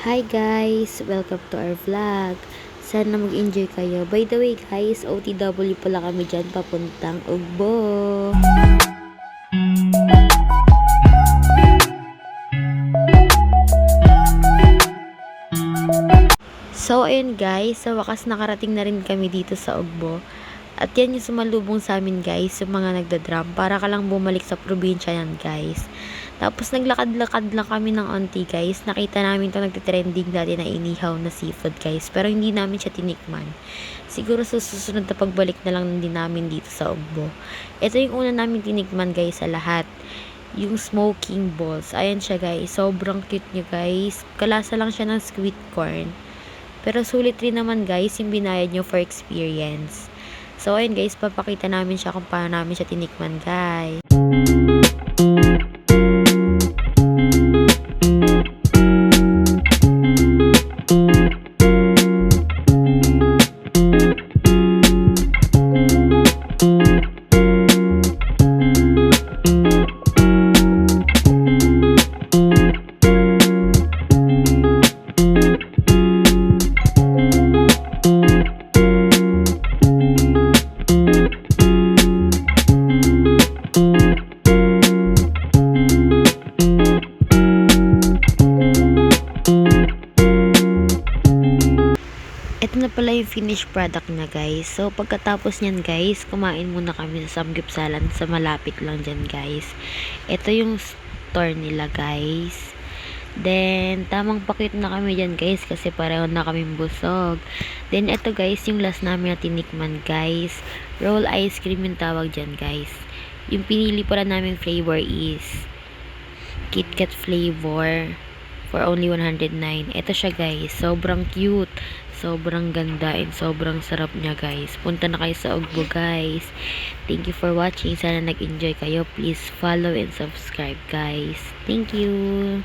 Hi guys! Welcome to our vlog. Sana mag-enjoy kayo. By the way guys, OTW pala kami dyan papuntang Ugbo. So ayun guys, sa wakas nakarating na rin kami dito sa Ugbo. At yan yung sumalubong sa amin guys, yung mga nagdadrum. Para ka lang bumalik sa probinsya yan guys. Tapos naglakad-lakad lang kami ng onti guys. Nakita namin itong nagtitrending dati na inihaw na seafood guys. Pero hindi namin siya tinikman. Siguro sa susunod na pagbalik na lang din namin dito sa Ugbo. Ito yung una namin tinikman guys sa lahat. Yung smoking balls. Ayan siya guys. Sobrang cute niya guys. Kalasa lang siya ng sweet corn. Pero sulit rin naman guys yung binayad nyo for experience. So, ayun guys, papakita namin siya kung paano namin siya tinikman, guys. Ito na pala yung finished product na guys. So, pagkatapos nyan guys, kumain muna kami sa samgyupsalan sa malapit lang dyan guys. Ito yung store nila guys. Then, tamang pakit na kami dyan guys kasi pareho na kaming busog. Then, ito guys, yung last namin na tinikman guys. Roll ice cream yung tawag dyan guys. Yung pinili pala namin flavor is KitKat flavor for only 109. Ito siya guys, sobrang cute. Sobrang ganda and sobrang sarap niya guys. Punta na kayo sa Ugbo guys. Thank you for watching. Sana nag-enjoy kayo. Please follow and subscribe guys. Thank you.